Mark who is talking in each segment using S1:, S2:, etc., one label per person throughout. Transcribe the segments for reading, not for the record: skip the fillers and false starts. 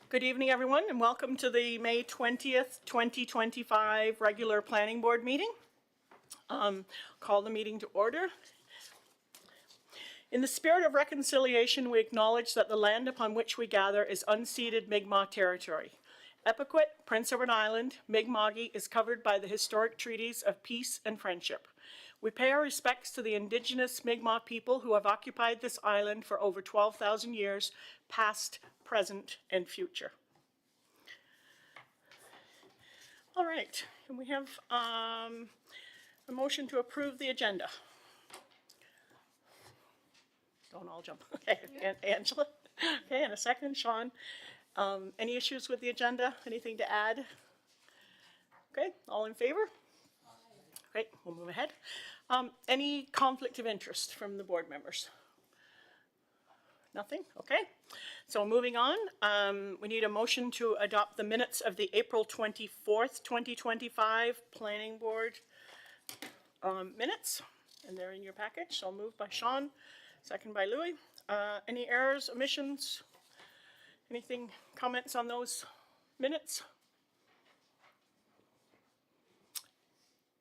S1: Good evening, everyone, and welcome to the May 20th, 2025 regular planning board meeting. Call the meeting to order. In the spirit of reconciliation, we acknowledge that the land upon which we gather is unceded Mi'kmaq territory. Epequet, Prince Edward Island, Mi'kma'ki is covered by the historic treaties of peace and friendship. We pay our respects to the indigenous Mi'kmaq people who have occupied this island for over 12,000 years, past, present, and future. All right, and we have a motion to approve the agenda. Don't all jump. Okay, yeah. Angela. Okay, and a second, Sean. Any issues with the agenda? Anything to add? Okay, all in favor? Great, we'll move ahead. Any conflict of interest from the board members? Nothing? Okay. So moving on, we need a motion to adopt the minutes of the April 24th, 2025 Planning Board minutes, and they're in your package. So moved by Sean, second by Louis. Any errors, omissions? Anything, comments on those minutes?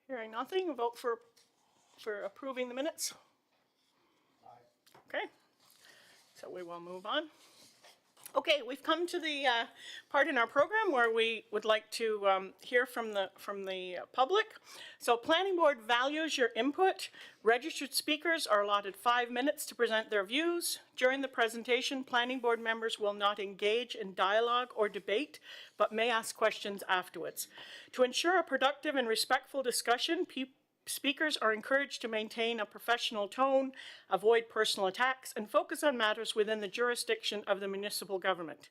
S1: Hearing nothing, we'll vote for approving the minutes. Aye. Okay. So we will move on. Okay, we've come to the part in our program where we would like to hear from the public. So Planning Board values your input. Registered speakers are allotted 5 minutes to present their views. During the presentation, Planning Board members will not engage in dialogue or debate, but may ask questions afterwards. To ensure a productive and respectful discussion, speakers are encouraged to maintain a professional tone, avoid personal attacks, and focus on matters within the jurisdiction of the municipal government.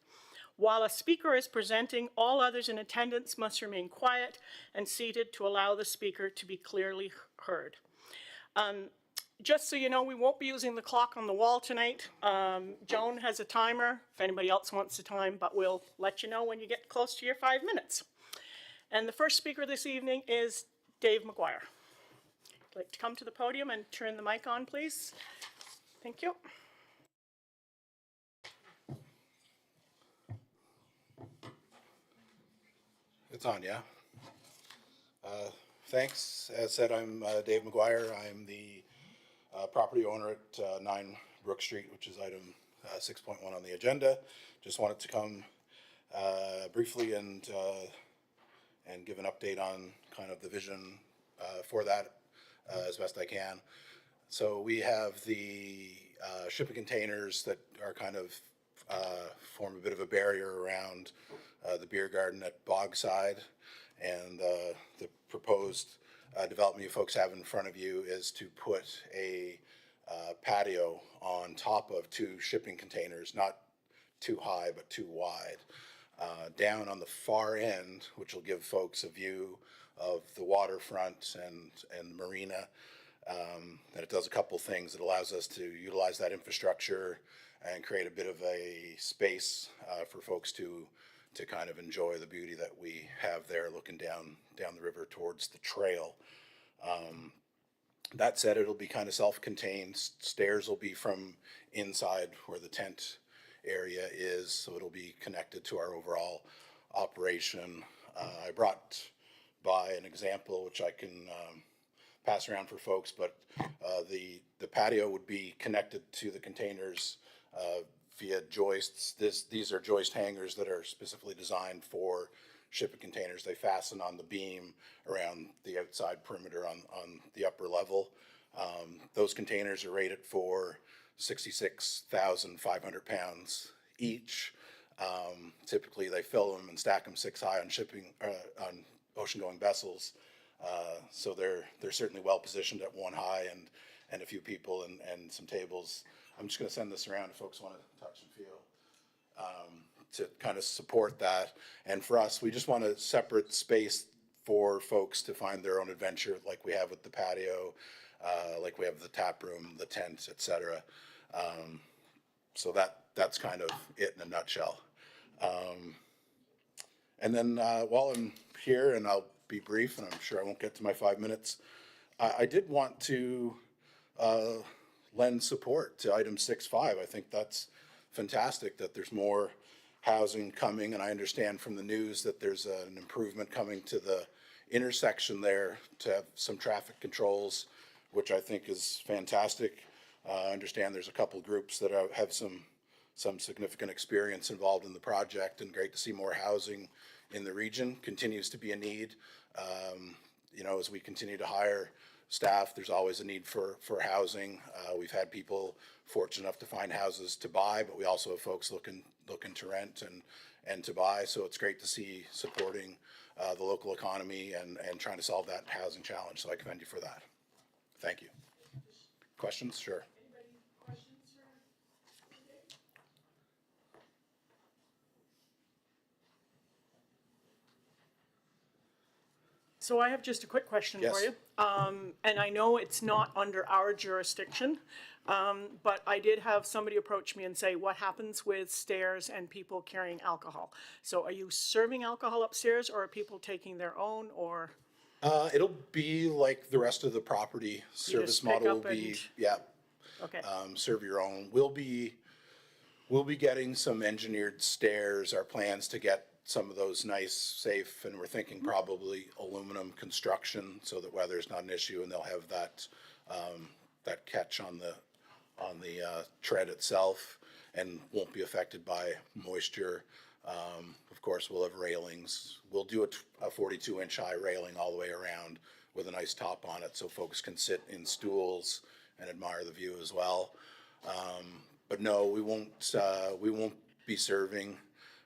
S1: While a speaker is presenting, all others in attendance must remain quiet and seated to allow the speaker to be clearly heard. Just so you know, we won't be using the clock on the wall tonight. Joan has a timer if anybody else wants a time, but we'll let you know when you get close to your 5 minutes. And the first speaker this evening is Dave McGuire. I'd like to come to the podium and turn the mic on, please. Thank you.
S2: It's on, yeah. Thanks. As said, I'm Dave McGuire. I'm the property owner at 9 Brook Street, which is item 6.1 on the agenda. Just wanted to come briefly and give an update on kind of the vision for that as best I can. So we have the shipping containers that are kind of form a bit of a barrier around the beer garden at Bogside, and the proposed development you folks have in front of you is to put a patio on top of 2 shipping containers, not too high but too wide, down on the far end, which will give folks a view of the waterfront and marina. And it does a couple things. It allows us to utilize that infrastructure and create a bit of a space for folks to kind of enjoy the beauty that we have there looking down the river towards the trail. That said, it'll be kind of self-contained. Stairs will be from inside where the tent area is, so it'll be connected to our overall operation. I brought by an example which I can pass around for folks, but the patio would be connected to the containers via joists. These are joist hangers that are specifically designed for shipping containers. They fasten on the beam around the outside perimeter on the upper level. Those containers are rated for 66,500 pounds each. Typically they fill them and stack them 6 high on on ocean-going vessels. So they're certainly well positioned at 1 high and a few people and some tables. I'm just going to send this around if folks want to touch and feel to kind of support that. And for us, we just want a separate space for folks to find their own adventure, like we have with the patio, like we have the tap room, the tent, etc. So that's kind of it in a nutshell. And then while I'm here, and I'll be brief, and I'm sure I won't get to my 5 minutes, I did want to lend support to item 6.5. I think that's fantastic that there's more housing coming, and I understand from the news that there's an improvement coming to the intersection there to have some traffic controls, which I think is fantastic. I understand there's a couple groups that have some significant experience involved in the project, and great to see more housing in the region. Continues to be a need. You know, as we continue to hire staff, there's always a need for housing. We've had people fortunate enough to find houses to buy, but we also have folks looking to rent and to buy. So it's great to see supporting the local economy and trying to solve that housing challenge. So I commend you for that. Thank you. Questions? Sure.
S1: So I have just a quick question for
S2: Yes.
S1: you. And I know it's not under our jurisdiction, but I did have somebody approach me and say, what happens with stairs and people carrying alcohol? So are you serving alcohol upstairs, or are people taking their own, or?
S2: It'll be like the rest of the property. Service
S1: pick
S2: model will
S1: up
S2: be,
S1: and-
S2: yeah,
S1: Okay,
S2: serve your own. We'll be getting some engineered stairs. Our plans to get some of those nice, safe, and we're thinking probably aluminum construction so that weather's not an issue, and they'll have that that catch on the tread itself and won't be affected by moisture. Of course, we'll have railings. We'll do a 42-inch high railing all the way around with a nice top on it, so folks can sit in stools and admire the view as well. But no, we won't be serving.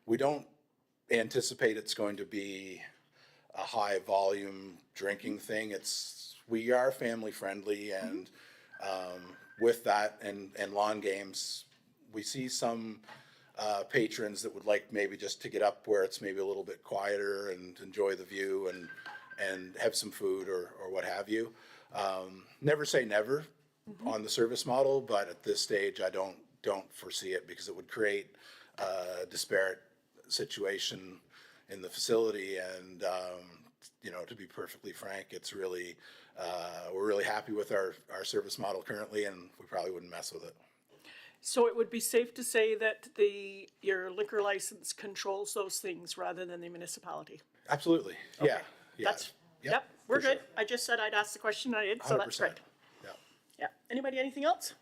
S2: We don't anticipate it's going to be a high volume drinking thing. We are family friendly, and with that and lawn games, we see some patrons that would like maybe just to get up where it's maybe a little bit quieter and enjoy the view and have some food or what have you. Never say never on the service model, but at this stage I don't foresee it, because it would create a disparate situation in the facility. And you know, to be perfectly frank, it's really we're really happy with our service model currently, and we probably wouldn't mess with it.
S1: so it would be safe to say that your liquor license controls those things rather than the municipality?
S2: Absolutely. Yeah.
S1: Okay.
S2: Yeah.
S1: That's, yep, we're
S2: for sure.
S1: good. I just said I'd ask the question, I did, so that's
S2: 100%.
S1: great.
S2: Yeah.
S1: Yeah, anybody, anything else?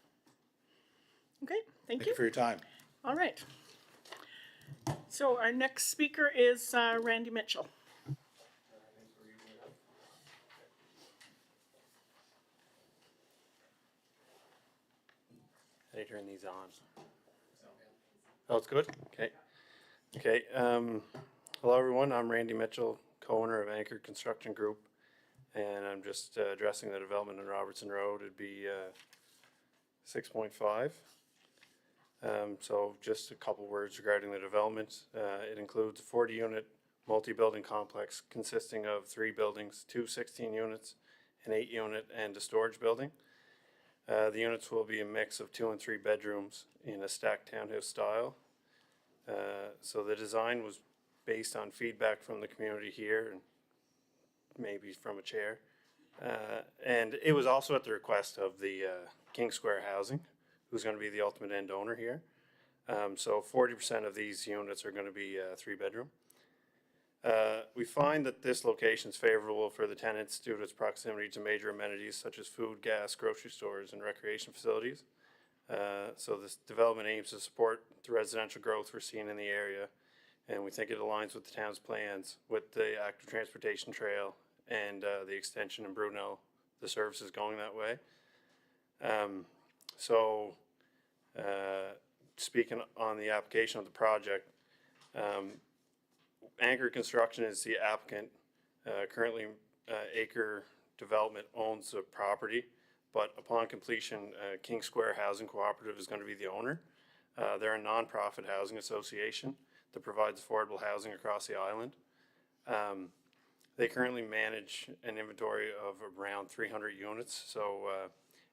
S1: Okay, thank
S2: Thank
S1: you.
S2: you for your time.
S1: All right. So our next speaker is Randy Mitchell.
S3: How do you turn these on? Oh, it's good? Okay. Okay, hello everyone, I'm Randy Mitchell, co-owner of Anchor Construction Group, and I'm just addressing the development on Robertson Road. It'd be 6.5. So just a couple words regarding the development. It includes a 40-unit multi-building complex consisting of 3 buildings, 2 16 units, an 8-unit, and a storage building. The units will be a mix of 2 and 3 bedrooms in a stacked townhouse style. So the design was based on feedback from the community here and maybe from a chair. And it was also at the request of the King Square Housing, who's going to be the ultimate end owner here. So 40% of these units are going to be 3-bedroom. We find that this location is favorable for the tenants due to its proximity to major amenities such as food, gas, grocery stores, and recreation facilities. So this development aims to support the residential growth we're seeing in the area, and we think it aligns with the town's plans with the active transportation trail and the extension in Brunel, the services going that way. Speaking on the application of the project, Anchor Construction is the applicant. Currently, Acre Development owns the property, but upon completion, King Square Housing Cooperative is going to be the owner. They're a nonprofit housing association that provides affordable housing across the island. They currently manage an inventory of around 300 units, so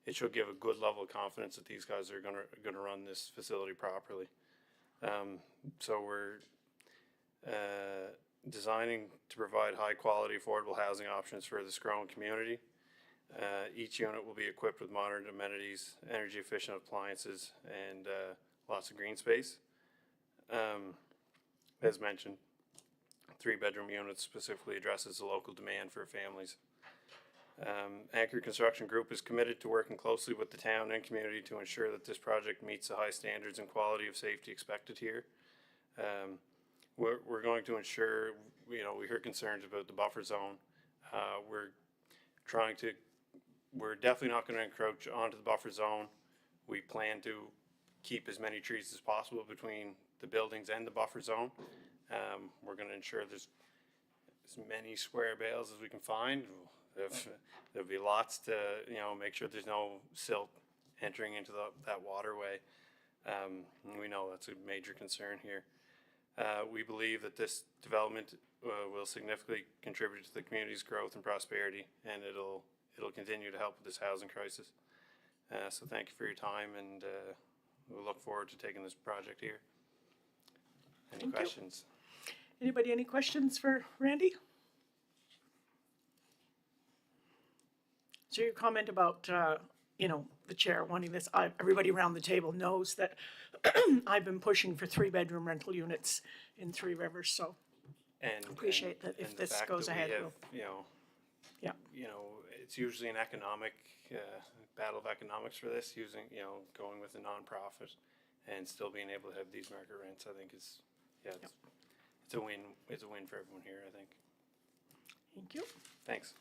S3: it should give a good level of confidence that these guys are going to run this facility properly. So we're designing to provide high quality affordable housing options for this growing community. Each unit will be equipped with modern amenities, energy efficient appliances, and lots of green space. as mentioned. 3-bedroom units specifically addresses the local demand for families. Anchor Construction Group is committed to working closely with the town and community to ensure that this project meets the high standards and quality of safety expected here. We're going to ensure, we heard concerns about the buffer zone. We're definitely not going to encroach onto the buffer zone. We plan to keep as many trees as possible between the buildings and the buffer zone. We're going to ensure there's as many square bales as we can find. There'll be lots to, make sure there's no silt entering into that waterway. We know that's a major concern here. We believe that this development will significantly contribute to the community's growth and prosperity, and it'll continue to help with this housing crisis. So thank you for your time, and we'll look forward to taking this project here. Any questions?
S1: Anybody, any questions for Randy? So your comment about, the chair wanting this, everybody around the table knows that I've been pushing for 3-bedroom rental units in Three Rivers, so
S3: And
S1: appreciate that if this goes ahead. Yeah.
S3: It's usually an economic battle of economics for this, going with a nonprofit and still being able to have these market rents. I think it's a win. It's a win for everyone here, I think.
S1: Thank you.
S3: Thanks.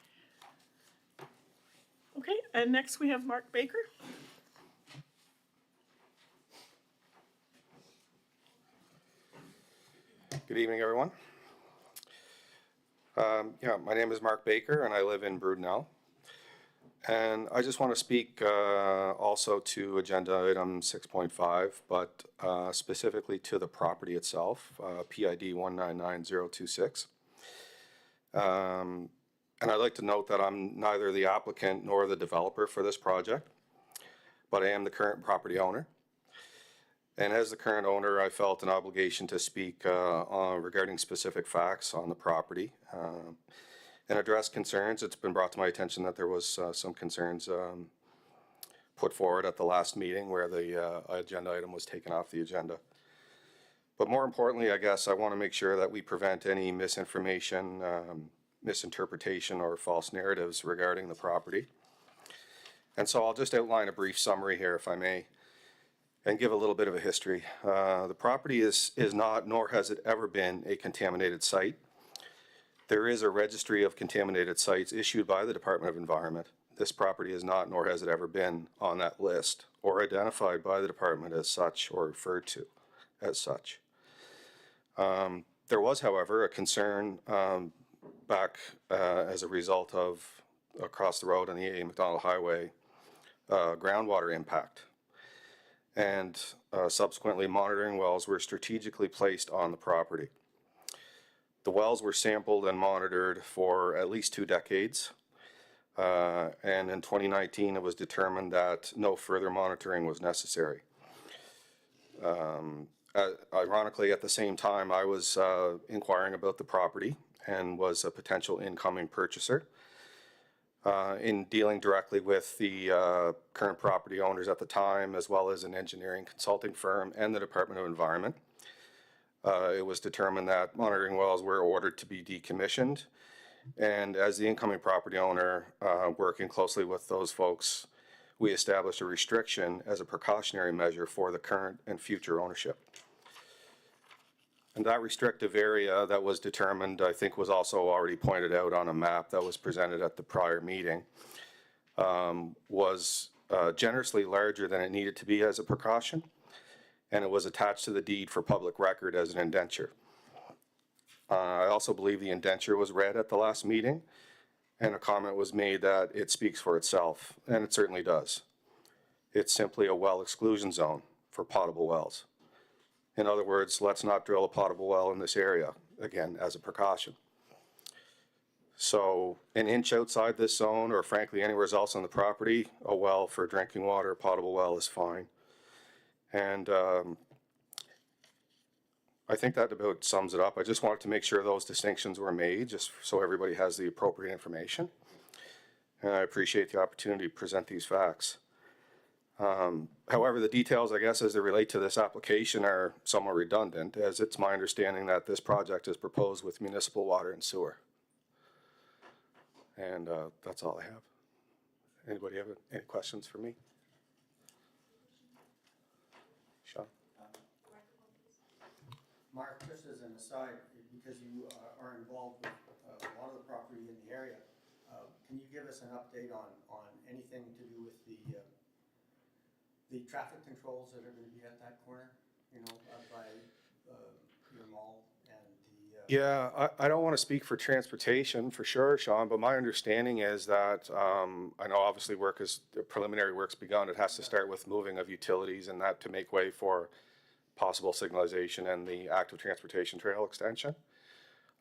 S1: Okay, and next we have Mark Baker.
S4: Good evening, everyone. My name is Mark Baker, and I live in Brudenell. And I just want to speak also to agenda item 6.5, but specifically to the property itself, PID 199026. And I'd like to note that I'm neither the applicant nor the developer for this project, but I am the current property owner. And as the current owner, I felt an obligation to speak regarding specific facts on the property and address concerns. It's been brought to my attention that there was some concerns put forward at the last meeting where the agenda item was taken off the agenda. But more importantly, I guess I want to make sure that we prevent any misinformation, misinterpretation, or false narratives regarding the property. And so I'll just outline a brief summary here, if I may, and give a little bit of a history. The property is not, nor has it ever been, a contaminated site. There is a registry of contaminated sites issued by the Department of Environment. This property is not, nor has it ever been, on that list or identified by the department as such or referred to as such. There was, however, a concern back as a result of across the road on the A. McDonald Highway groundwater impact. And subsequently monitoring wells were strategically placed on the property. The wells were sampled and monitored for at least 2 decades. And in 2019, it was determined that no further monitoring was necessary. Ironically, at the same time, I was inquiring about the property and was a potential incoming purchaser. In dealing directly with the current property owners at the time, as well as an engineering consulting firm and the Department of Environment, it was determined that monitoring wells were ordered to be decommissioned. And as the incoming property owner, working closely with those folks, we established a restriction as a precautionary measure for the current and future ownership. And that restrictive area that was determined, I think, was also already pointed out on a map that was presented at the prior meeting, was generously larger than it needed to be as a precaution, and it was attached to the deed for public record as an indenture. I also believe the indenture was read at the last meeting, and a comment was made that it speaks for itself, and it certainly does. It's simply a well exclusion zone for potable wells. In other words, let's not drill a potable well in this area, again, as a precaution. So an inch outside this zone, or frankly anywhere else on the property, a well for drinking water, a potable well is fine. And I think that about sums it up. I just wanted to make sure those distinctions were made, just so everybody has the appropriate information. And I appreciate the opportunity to present these facts. However, the details, I guess, as they relate to this application are somewhat redundant, as it's my understanding that this project is proposed with municipal water and sewer. And that's all I have. Anybody have any questions for me? Sean?
S5: Mark, just as an aside, because you are involved with a lot of the property in the area, can you give us an update on anything to do with the traffic controls that are going to be at that corner, you know, by your mall and the...
S4: Yeah, I don't want to speak for transportation for sure, Sean, but my understanding is that, I know obviously preliminary work's begun. It has to start with moving of utilities and that to make way for possible signalization and the active transportation trail extension.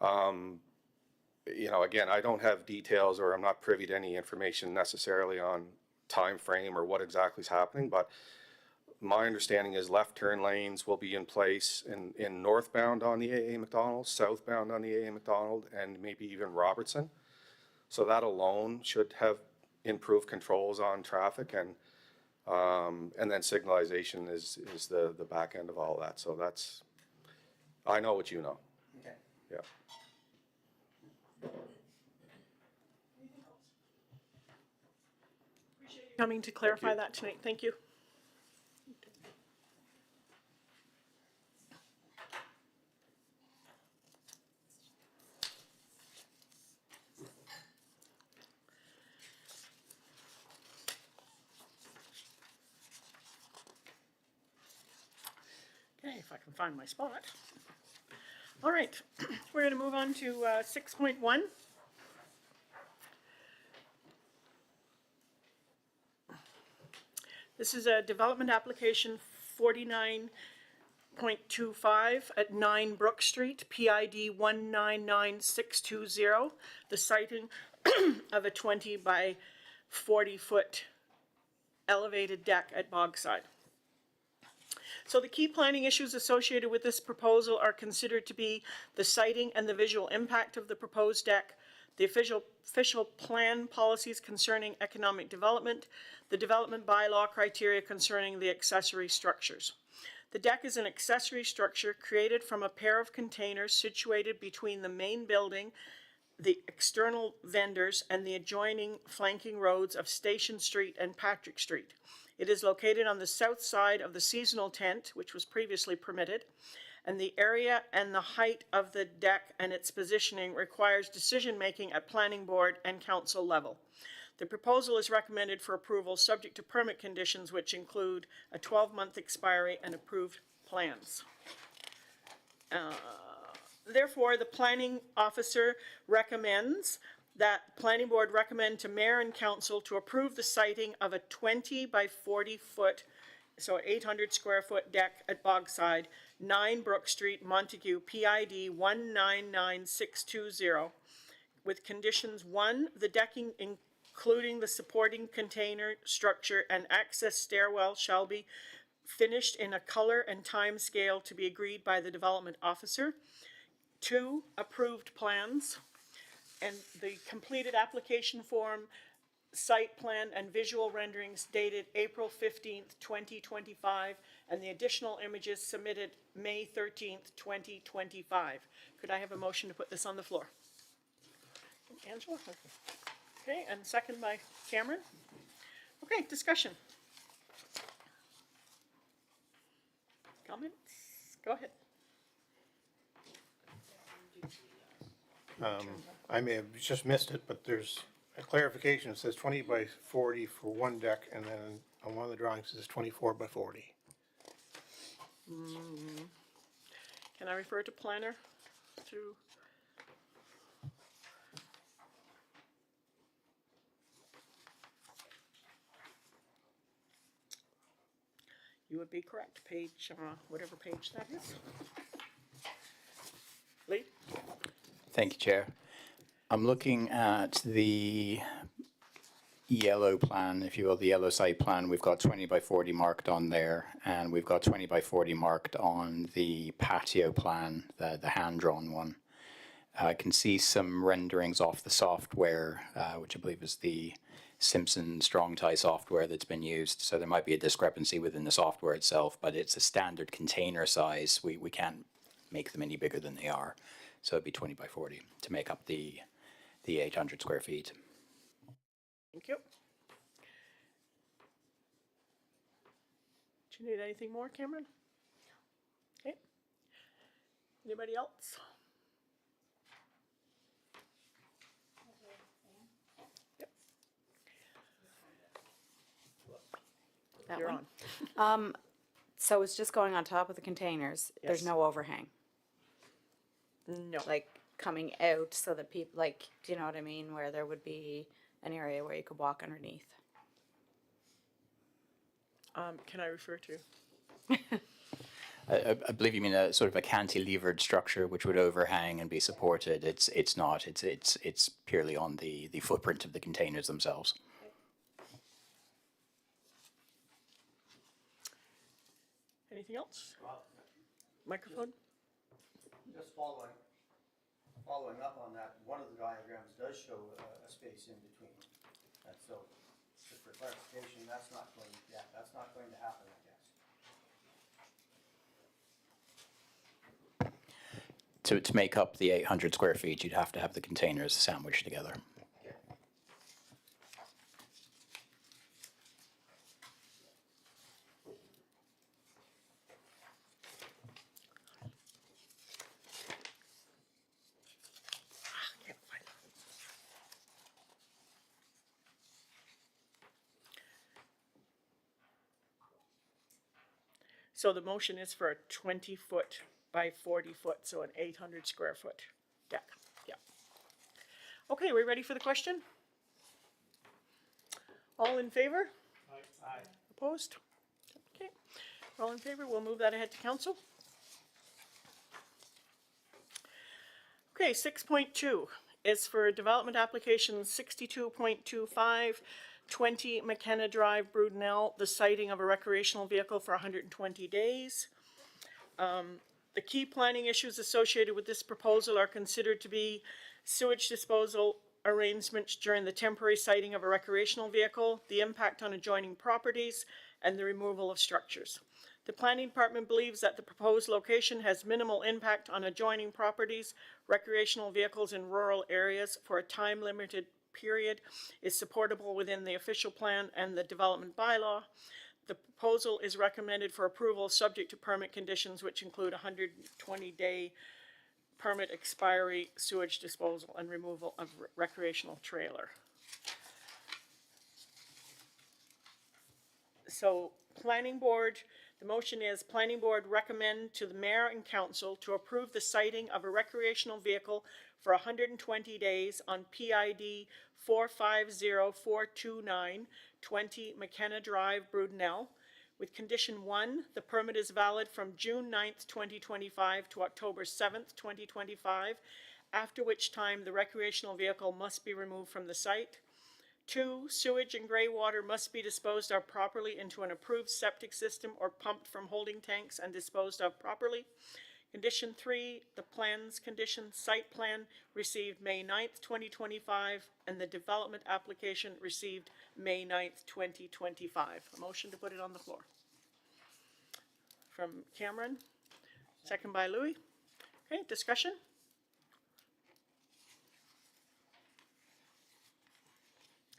S4: You know, again, I don't have details or I'm not privy to any information necessarily on time frame or what exactly is happening, but my understanding is left turn lanes will be in place in northbound on the AA McDonald, southbound on the AA McDonald, and maybe even Robertson. So that alone should have improved controls on traffic, and then signalization is the back end of all that. So that's, I know what you know.
S5: Okay.
S4: Yeah.
S1: Coming to clarify that tonight. Thank you. Okay, if I can find my spot. All right, we're going to move on to 6.1. This is a development application 49.25 at 9 Brook Street, PID 199620, the siting of a 20 by 40 foot elevated deck at Bogside. So the key planning issues associated with this proposal are considered to be the siting and the visual impact of the proposed deck, the official plan policies concerning economic development, the development bylaw criteria concerning the accessory structures. The deck is an accessory structure created from a pair of containers situated between the main building, the external vendors, and the adjoining flanking roads of Station Street and Patrick Street. It is located on the south side of the seasonal tent, which was previously permitted, and the area and the height of the deck and its positioning requires decision-making at planning board and council level. The proposal is recommended for approval subject to permit conditions, which include a 12-month expiry and approved plans. Therefore, the planning officer recommends that planning board recommend to mayor and council to approve the siting of a 20 by 40 foot, so 800 square foot deck at Bogside, 9 Brook Street, Montague, PID 199620, with conditions: 1, the decking including the supporting container structure and access stairwell shall be finished in a color and time scale to be agreed by the development officer. 2, approved plans and the completed application form, site plan and visual renderings dated April 15th, 2025, and the additional images submitted May 13th, 2025. Could I have a motion to put this on the floor? Angela? Okay, and second by Cameron. Okay, discussion. Comments? Go ahead.
S6: I may have just missed it, but there's a clarification. It says 20 by 40 for one deck, and then on one of the drawings it says 24 by 40.
S1: Can I refer to planner to? You would be correct, page, whatever page that is. Lee?
S7: Thank you, Chair. I'm looking at the yellow plan, if you will, the yellow site plan. We've got 20 by 40 marked on there, and we've got 20 by 40 marked on the patio plan, the hand-drawn one. I can see some renderings off the software, which I believe is the Simpson strong tie software that's been used. So there might be a discrepancy within the software itself, but it's a standard container size. We can't make them any bigger than they are. So it'd be 20 by 40 to make up the 800 square feet.
S1: Thank you. Do you need anything more, Cameron? Okay. Anybody else? Yep.
S8: That
S1: You're
S8: one?
S1: on.
S8: So it's just going on top of the containers. There's
S1: Yes.
S8: no overhang,
S1: No.
S8: like coming out so that people, like, do you know what I mean? Where there would be an area where you could walk underneath.
S1: Can I refer to?
S7: I believe you mean a sort of a cantilevered structure which would overhang and be supported. It's not. It's purely on the footprint of the containers themselves.
S1: Anything else? Microphone?
S5: Just following up on that, one of the diagrams does show a space in between. And so, just for clarification, that's not going to happen, I guess.
S7: To make up the 800 square feet, you'd have to have the containers sandwiched together.
S1: Can't find it. So the motion is for a 20-foot by 40-foot, so an 800 square foot deck. Yeah. Okay, we ready for the question? All in favor? Aye. Opposed? Okay. All in favor, we'll move that ahead to council. Okay, 6.2 is for development application 62.25, 20 McKenna Drive, Brudenell, the sighting of a recreational vehicle for 120 days. The key planning issues associated with this proposal are considered to be sewage disposal arrangements during the temporary sighting of a recreational vehicle, the impact on adjoining properties, and the removal of structures. The planning department believes that the proposed location has minimal impact on adjoining properties, recreational vehicles in rural areas for a time-limited period, is supportable within the official plan and the development bylaw. The proposal is recommended for approval subject to permit conditions which include 120-day permit expiry, sewage disposal, and removal of recreational trailer. So, planning board, the motion is planning board recommend to the mayor and council to approve the sighting of a recreational vehicle for 120 days on PID 450429, 20 McKenna Drive, Brudenell. With condition 1, the permit is valid from June 9th, 2025 to October 7th, 2025, after which time the recreational vehicle must be removed from the site. 2, sewage and gray water must be disposed of properly into an approved septic system or pumped from holding tanks and disposed of properly. Condition 3, the plans condition site plan received May 9th, 2025, and the development application received May 9th, 2025. A motion to put it on the floor. From Cameron, second by Louis. Okay, discussion?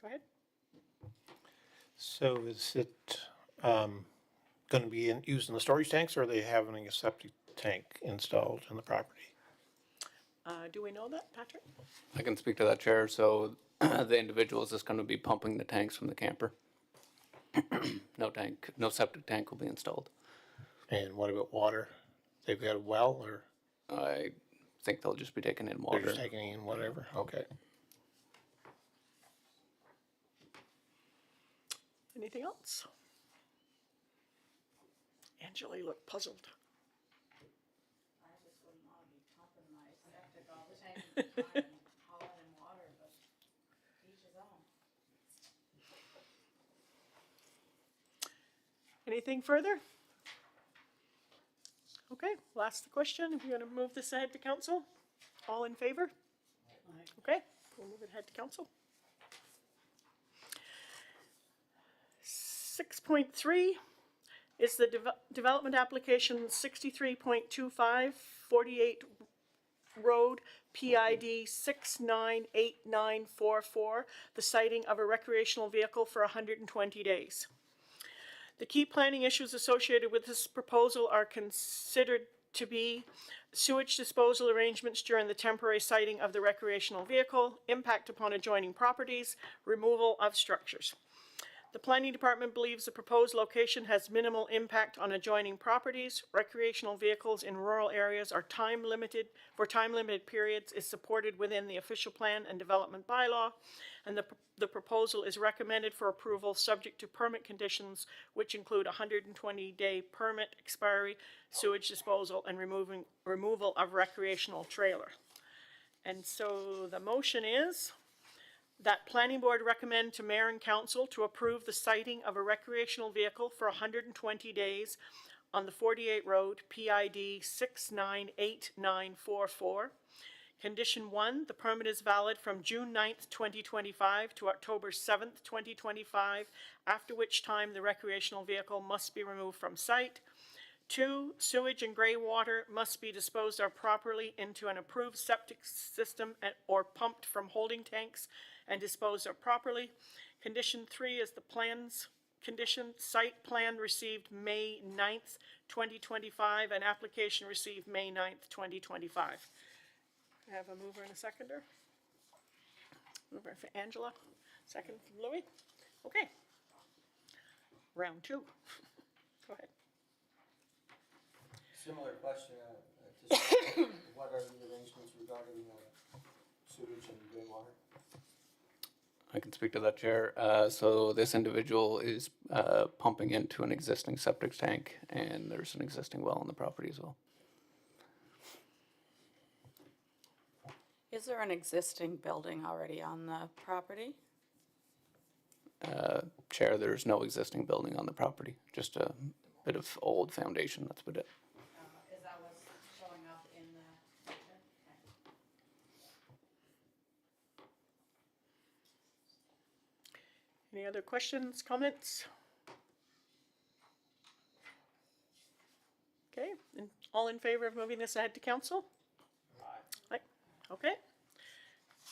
S1: Go ahead.
S6: So is it gonna be used in the storage tanks, or are they having a septic tank installed in the property?
S1: Do we know that, Patrick?
S9: I can speak to that, Chair. So the individual is just going to be pumping the tanks from the camper. No septic tank will be installed.
S6: And what about water? They've got a well, or
S9: I think they'll just be taking in
S6: they're
S9: water.
S6: just taking in whatever? Okay.
S1: Anything else? Angela, you look puzzled.
S8: I just wouldn't want to be pumping my septic all the time and hauling in water, but each his own.
S1: Anything further? Okay, we'll ask the question. If you're gonna move this ahead to council, all in favor? Okay, we'll move it ahead to council. 6.3 is the development application 63.25, 48 Road, PID 698944, the sighting of a recreational vehicle for 120 days. The key planning issues associated with this proposal are considered to be sewage disposal arrangements during the temporary sighting of the recreational vehicle, impact upon adjoining properties, removal of structures. The planning department believes the proposed location has minimal impact on adjoining properties. Recreational vehicles in rural areas are time-limited periods, is supported within the official plan and development bylaw, and the proposal is recommended for approval subject to permit conditions, which include 120-day permit expiry, sewage disposal, and removal of recreational trailer. And so the motion is that planning board recommend to mayor and council to approve the sighting of a recreational vehicle for 120 days on the 48 Road, PID 698944. Condition 1, the permit is valid from June 9th, 2025 to October 7th, 2025, after which time the recreational vehicle must be removed from site. 2, sewage and gray water must be disposed of properly into an approved septic system or pumped from holding tanks and disposed of properly. Condition 3 is the plans condition. Site plan received May 9th, 2025, and application received May 9th, 2025. I have a mover and a seconder. Mover for Angela, second from Louis. Okay. Round 2. Go ahead.
S5: Similar question, to start, what are the arrangements regarding sewage and gray water?
S9: I can speak to that, Chair. So this individual is pumping into an existing septic tank, and there's an existing well on the property as well.
S8: Is there an existing building already on the property?
S9: Chair, there's no existing building on the property, just a bit of old foundation, that's about it.
S8: Is that what's showing up in the picture?
S1: Any other questions, comments? Okay, and all in favor of moving this ahead to council? Aye. Okay,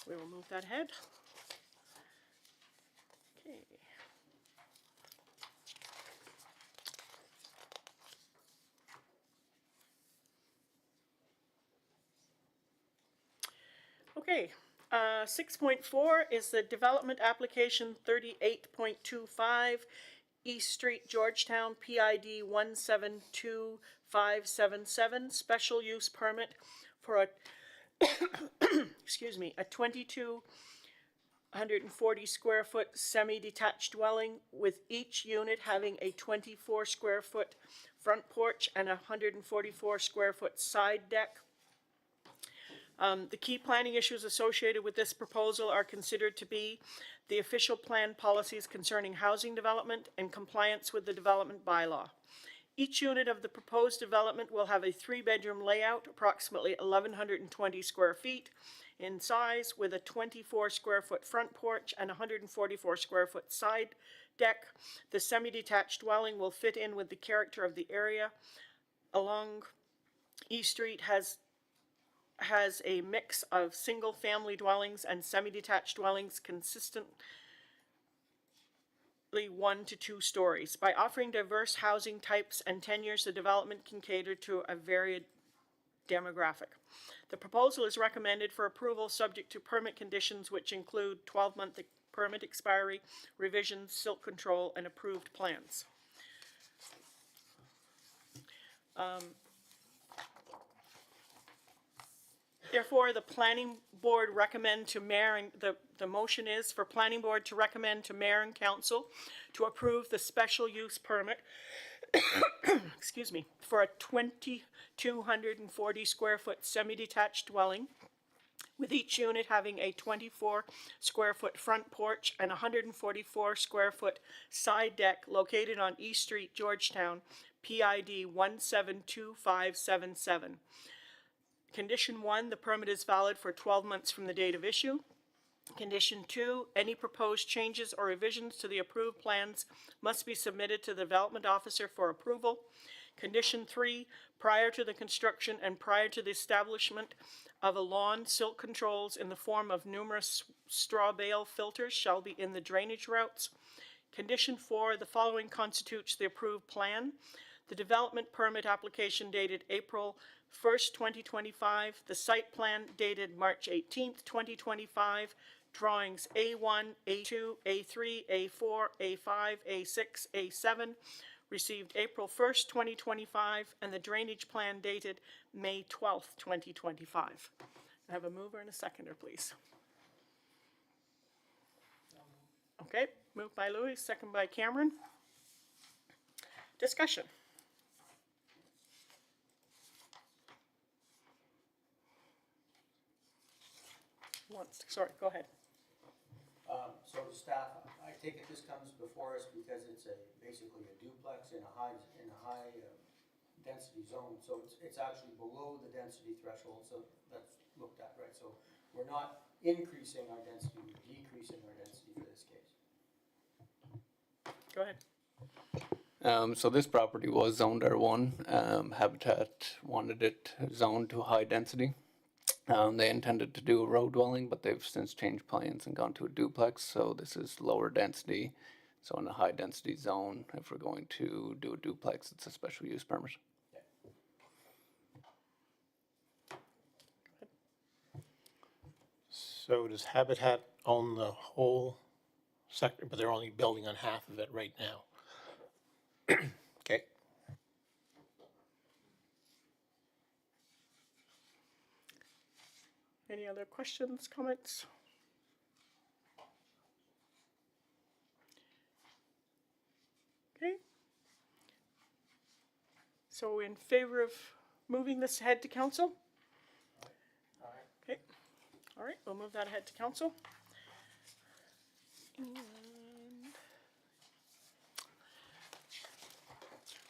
S1: we will move that ahead. Okay. Okay, 6.4 is the development application 38.25, East Street, Georgetown, PID 172577, special use permit for a, excuse me, a 2,240 square foot semi-detached dwelling with each unit having a 24 square foot front porch and a 144 square foot side deck. The key planning issues associated with this proposal are considered to be the official plan policies concerning housing development and compliance with the development bylaw. Each unit of the proposed development will have a 3-bedroom layout, approximately 1,120 square feet in size, with a 24 square foot front porch and 144 square foot side deck. The semi-detached dwelling will fit in with the character of the area. Along East Street has a mix of single-family dwellings and semi-detached dwellings consistently 1 to 2 stories. By offering diverse housing types and tenures, the development can cater to a varied demographic. The proposal is recommended for approval subject to permit conditions, which include 12-month permit expiry, revisions, silt control, and approved plans. Therefore, the planning board recommend to mayor and the motion is for planning board to recommend to mayor and council to approve the special use permit excuse me, for a 2,240 square foot semi-detached dwelling with each unit having a 24 square foot front porch and 144 square foot side deck located on East Street, Georgetown, PID 172577. Condition 1, the permit is valid for 12 months from the date of issue. Condition 2, any proposed changes or revisions to the approved plans must be submitted to the development officer for approval. Condition 3, prior to the construction and prior to the establishment of a lawn, silt controls in the form of numerous straw bale filters shall be in the drainage routes. Condition 4, the following constitutes the approved plan. The development permit application dated April 1st, 2025. The site plan dated March 18th, 2025. Drawings A1, A2, A3, A4, A5, A6, A7, received April 1st, 2025, and the drainage plan dated May 12th, 2025. I have a mover and a seconder, please. Okay, moved by Louis, second by Cameron. Discussion. Sorry, go ahead.
S5: So the staff, I take it this comes before us because it's basically a duplex in a high density zone. So it's actually below the density threshold, so that's looked at, right? So we're not increasing our density, we're decreasing our density for this case.
S1: Go ahead.
S9: So this property was zoned R1. Habitat wanted it zoned to high density. They intended to do a row dwelling, but they've since changed plans and gone to a duplex. So this is lower density. So in a high density zone, if we're going to do a duplex, it's a special use permit.
S6: So does Habitat own the whole sector, but they're only building on half of it right now? Okay.
S1: Any other questions, comments? Okay. So in favor of moving this ahead to council? Okay. All right, we'll move that ahead to council. And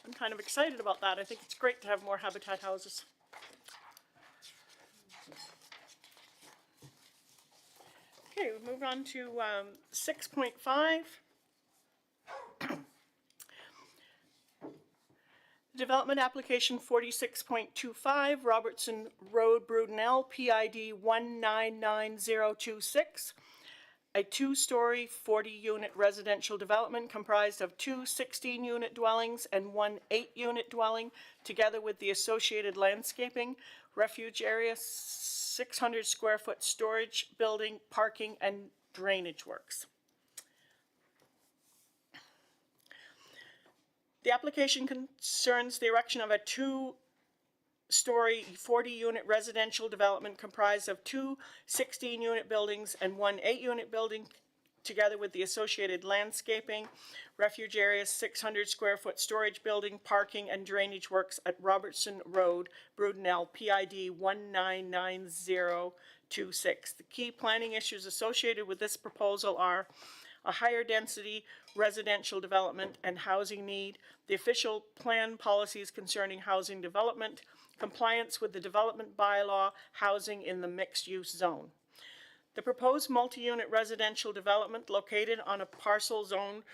S1: I'm kind of excited about that. I think it's great to have more Habitat houses. Okay, we move on to 6.5. Development application 46.25, Robertson Road, Brudenell, PID 199026. A two-story, 40-unit residential development comprised of two 16-unit dwellings and one 8-unit dwelling, together with the associated landscaping, refuge area, 600 square foot storage building, parking, and drainage works. The application concerns the erection of a two-story, 40-unit residential development comprised of two 16-unit buildings and one 8-unit building, together with the associated landscaping, refuge areas, 600 square foot storage building, parking, and drainage works at Robertson Road, Brudenell, PID 199026. The key planning issues associated with this proposal are a higher density residential development and housing need, the official plan policies concerning housing development, compliance with the development bylaw, housing in the mixed-use zone. The proposed multi-unit residential development located on a parcel zone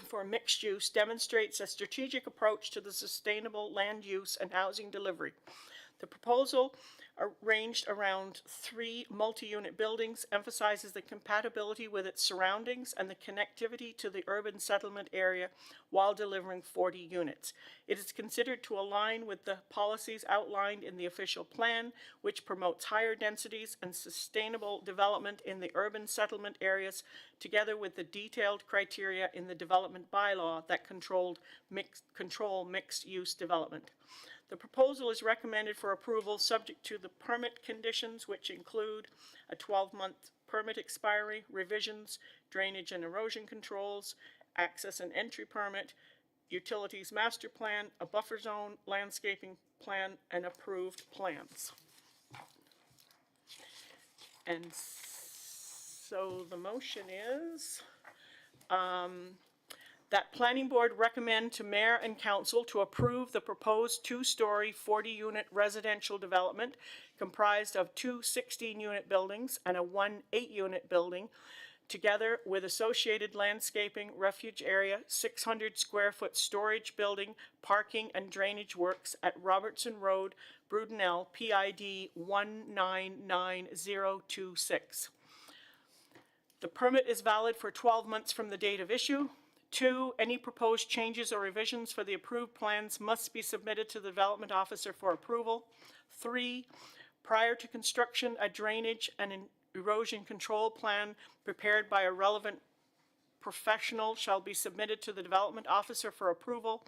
S1: for mixed use demonstrates a strategic approach to the sustainable land use and housing delivery. The proposal, arranged around three multi-unit buildings, emphasizes the compatibility with its surroundings and the connectivity to the urban settlement area while delivering 40 units. It is considered to align with the policies outlined in the official plan, which promotes higher densities and sustainable development in the urban settlement areas, together with the detailed criteria in the development bylaw that control mixed-use development. The proposal is recommended for approval subject to the permit conditions, which include a 12-month permit expiry, revisions, drainage and erosion controls, access and entry permit, utilities master plan, a buffer zone, landscaping plan, and approved plans. And so the motion is that planning board recommend to mayor and council to approve the proposed two-story, 40-unit residential development comprised of two 16-unit buildings and a one 8-unit building, together with associated landscaping, refuge area, 600 square foot storage building, parking and drainage works at Robertson Road, Brudenell, PID 199026. The permit is valid for 12 months from the date of issue. 2, any proposed changes or revisions for the approved plans must be submitted to the development officer for approval. 3, prior to construction, a drainage and an erosion control plan prepared by a relevant professional shall be submitted to the development officer for approval.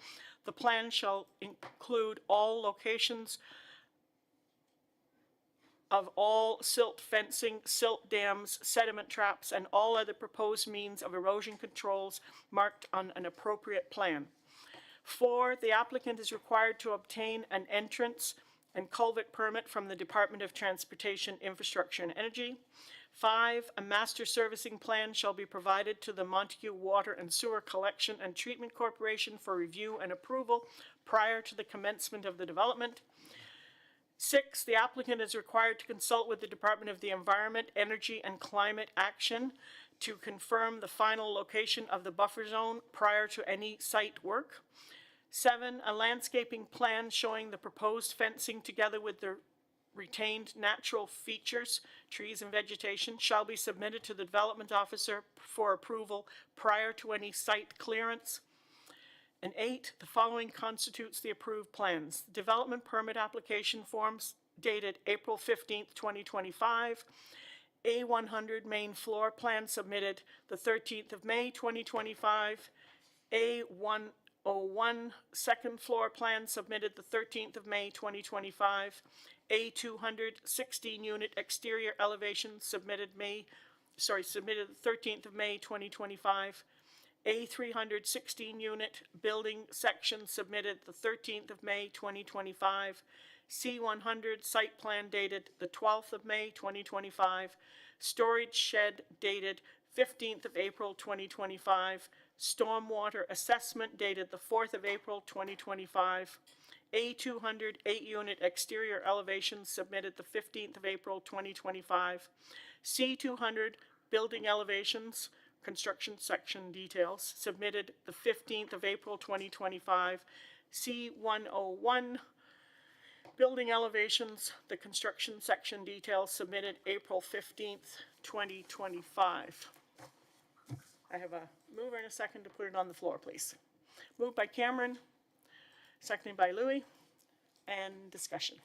S1: The plan shall include all locations of all silt fencing, silt dams, sediment traps, and all other proposed means of erosion controls marked on an appropriate plan. 4, the applicant is required to obtain an entrance and culvert permit from the Department of Transportation, Infrastructure and Energy. 5, a master servicing plan shall be provided to the Montague Water and Sewer Collection and Treatment Corporation for review and approval prior to the commencement of the development. 6, the applicant is required to consult with the Department of the Environment, Energy, and Climate Action to confirm the final location of the buffer zone prior to any site work. 7, a landscaping plan showing the proposed fencing together with the retained natural features, trees and vegetation, shall be submitted to the development officer for approval prior to any site clearance. And 8, the following constitutes the approved plans. Development permit application forms dated April 15th, 2025. A100 main floor plan submitted the 13th of May, 2025. A101 second floor plan submitted the 13th of May, 2025. A200 16-unit exterior elevation submitted the 13th of May, 2025. A300 16-unit building section submitted the 13th of May, 2025. C100 site plan dated the 12th of May, 2025. Storage shed dated 15th of April, 2025. Stormwater assessment dated the 4th of April, 2025. A200 8-unit exterior elevation submitted the 15th of April, 2025. C200 building elevations, construction section details, submitted the 15th of April, 2025. C101, building elevations, the construction section details, submitted April 15th, 2025. I have a mover and a second to put it on the floor, please. Moved by Cameron, seconded by Louis, and discussion.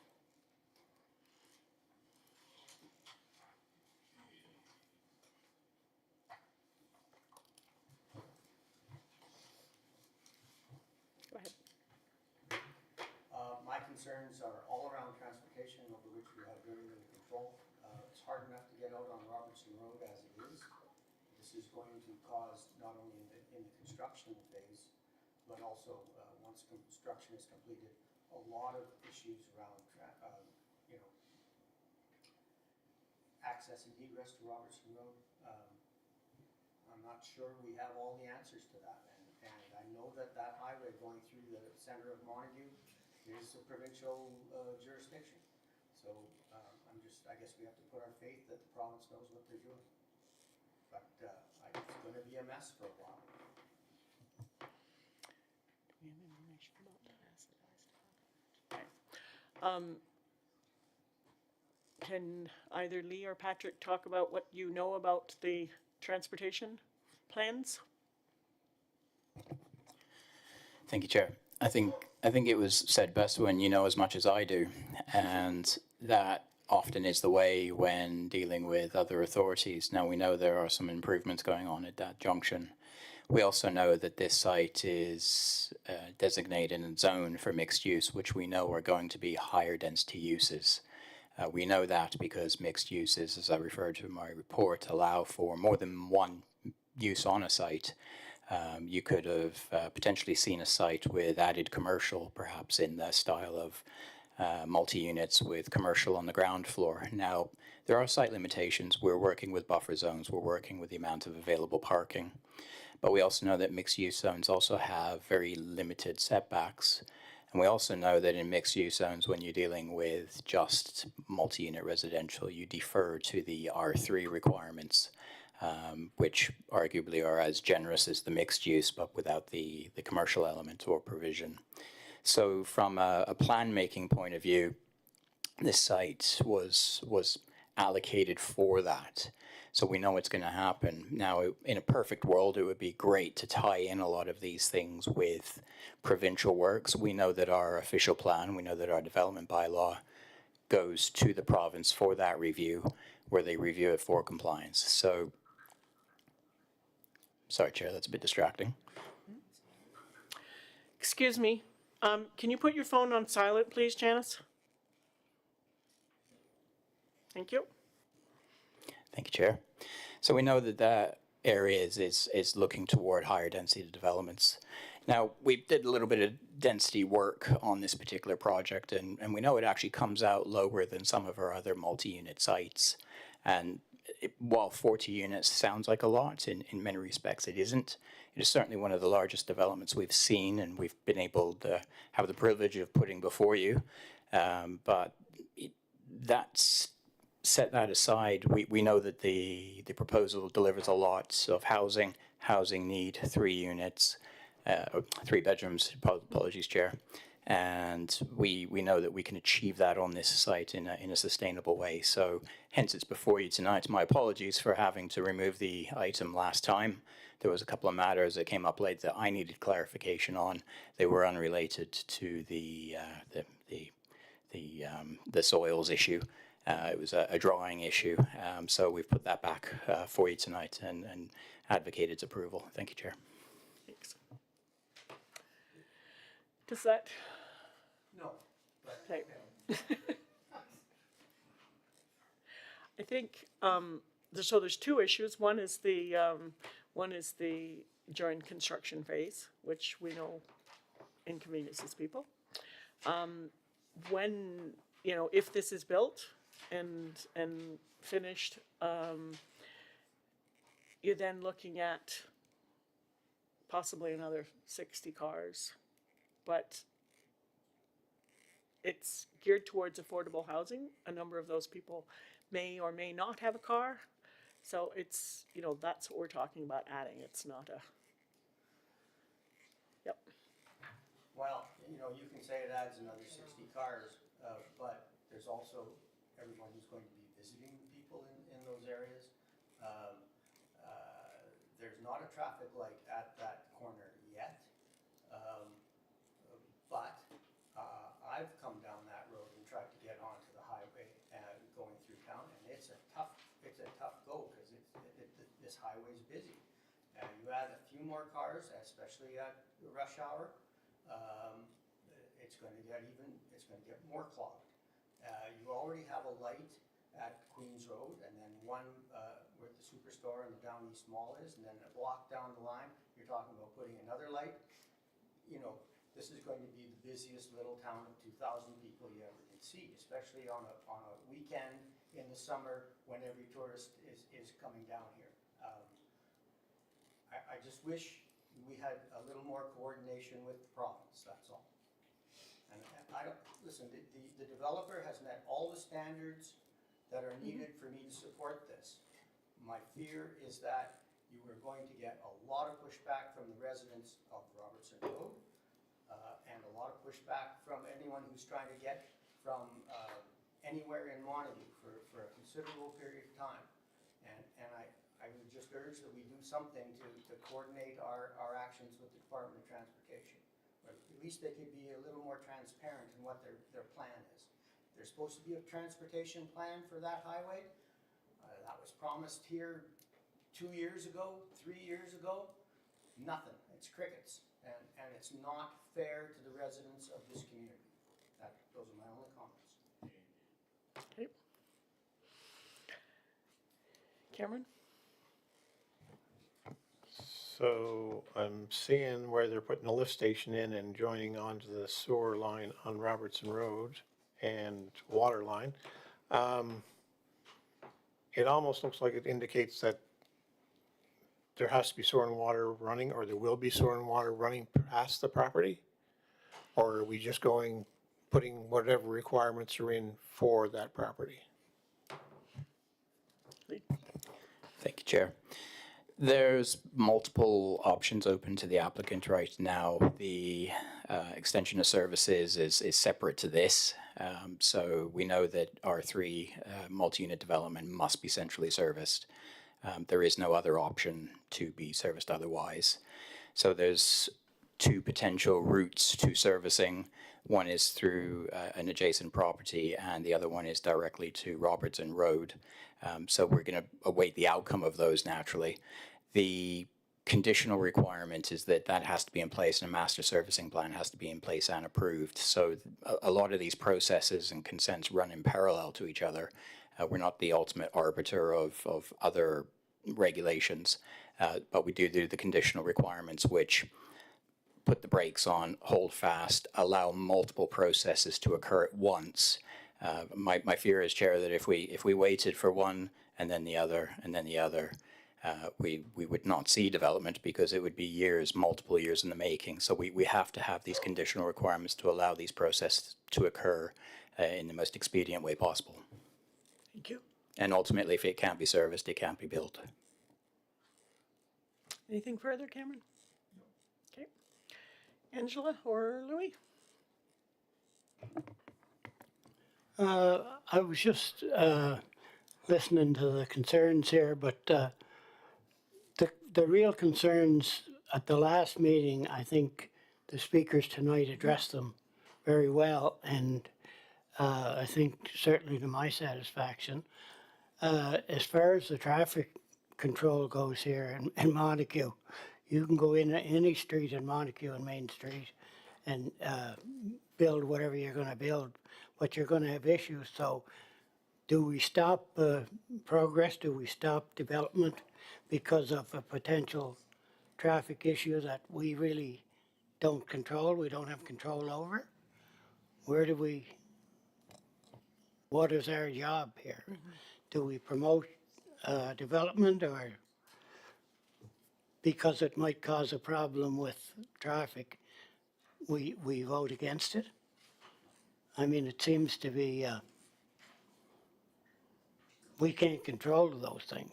S1: Go ahead.
S5: My concerns are all around transportation, over which we have very little control. It's hard enough to get out on Robertson Road as it is. This is going to cause, not only in the construction phase, but also once construction is completed, a lot of issues around, access and egress to Robertson Road. I'm not sure we have all the answers to that, and I know that highway going through the center of Montague is a provincial jurisdiction. So I guess we have to put our faith that the province knows what they're doing. But it's going to be a mess for a while.
S1: Do we have information about that? Okay. Can either Lee or Patrick talk about what you know about the transportation plans?
S7: Thank you, Chair. I think it was said best when you know as much as I do, and that often is the way when dealing with other authorities. Now, we know there are some improvements going on at that junction. We also know that this site is designated and zoned for mixed use, which we know are going to be higher density uses. We know that because mixed uses, as I referred to in my report, allow for more than one use on a site. You could have potentially seen a site with added commercial, perhaps in the style of multi-units with commercial on the ground floor. Now, there are site limitations. We're working with buffer zones. We're working with the amount of available parking. But we also know that mixed-use zones also have very limited setbacks. And we also know that in mixed-use zones, when you're dealing with just multi-unit residential, you defer to the R3 requirements, which arguably are as generous as the mixed use, but without the commercial element or provision. So from a plan-making point of view, this site was allocated for that. So we know it's going to happen. Now, in a perfect world, it would be great to tie in a lot of these things with provincial works. We know that our official plan, we know that our development bylaw goes to the province for that review, where they review it for compliance. So, sorry, Chair, that's a bit distracting.
S1: Excuse me, can you put your phone on silent, please, Janice? Thank you.
S7: Thank you, Chair. So we know that that area is looking toward higher density developments. Now, we did a little bit of density work on this particular project, and we know it actually comes out lower than some of our other multi-unit sites. And while 40 units sounds like a lot, in many respects it isn't. It is certainly one of the largest developments we've seen, and we've been able to have the privilege of putting before you. But that's set that aside. We know that the proposal delivers a lot of housing need, 3 units, 3 bedrooms, apologies, Chair. And we know that we can achieve that on this site in a sustainable way. So hence it's before you tonight. My apologies for having to remove the item last time. There was a couple of matters that came up late that I needed clarification on. They were unrelated to the soils issue. It was a drawing issue. So we've put that back for you tonight and advocated its approval. Thank you, Chair.
S1: Thanks. Does that?
S5: No, but.
S1: Okay. I think, so there's 2 issues. One is the during construction phase, which we know inconveniences people. When, if this is built and finished, you're then looking at possibly another 60 cars, but it's geared towards affordable housing. A number of those people may or may not have a car. So it's, that's what we're talking about adding. It's not a, yep.
S5: Well, you can say it adds another 60 cars, but there's also everyone who's going to be visiting people in those areas. There's not a traffic light at that corner yet, but I've come down that road and tried to get onto the highway going through town, and it's a tough go because this highway's busy. You add a few more cars, especially at rush hour, it's going to get more clogged. You already have a light at Queens Road, and then one where the Superstore and the Down East Mall is, and then a block down the line, you're talking about putting another light. This is going to be the busiest little town of 2,000 people you ever can see, especially on a weekend in the summer when every tourist is coming down here. I just wish we had a little more coordination with the province, that's all. And I don't, listen, the developer has met all the standards that are needed for me to support this. My fear is that you are going to get a lot of pushback from the residents of Robertson Road, and a lot of pushback from anyone who's trying to get from anywhere in Montague for a considerable period of time. And I would just urge that we do something to coordinate our actions with the Department of Transportation. Or at least they could be a little more transparent in what their plan is. There's supposed to be a transportation plan for that highway. That was promised here 2 years ago, 3 years ago. Nothing. It's crickets. And it's not fair to the residents of this community. Those are my only comments.
S1: Okay. Cameron?
S6: So I'm seeing where they're putting a lift station in and joining onto the sewer line on Robertson Road. and water line. It almost looks like it indicates that there has to be sewer and water running, or there will be sewer and water running past the property? Or are we just going, putting whatever requirements are in for that property?
S7: Thank you, Chair. There's multiple options open to the applicant right now. The extension of services is separate to this. So we know that R3 multi-unit development must be centrally serviced. There is no other option to be serviced otherwise. So there's two potential routes to servicing. One is through an adjacent property, and the other one is directly to Robertson Road. So we're going to await the outcome of those naturally. The conditional requirement is that that has to be in place, and a master servicing plan has to be in place and approved. So a lot of these processes and consents run in parallel to each other. We're not the ultimate arbiter of other regulations, but we do the conditional requirements, which put the brakes on, hold fast, allow multiple processes to occur at once. My fear is, Chair, that if we waited for one and then the other and then the other, we would not see development, because it would be years, multiple years in the making. So we have to have these conditional requirements to allow these processes to occur in the most expedient way possible.
S1: Thank you.
S7: And ultimately, if it can't be serviced, it can't be built.
S1: Anything further, Cameron? Okay. Angela or Louis?
S10: I was just listening to the concerns here, but the real concerns at the last meeting, I think the speakers tonight addressed them very well, and I think certainly to my satisfaction. As far as the traffic control goes here in Montague, you can go in any street in Montague and Main Street and build whatever you're going to build, but you're going to have issues. So do we stop progress? Do we stop development because of a potential traffic issue that we really don't control, we don't have control over? What is our job here? Do we promote development, or because it might cause a problem with traffic, we vote against it? I mean, it seems to be, we can't control those things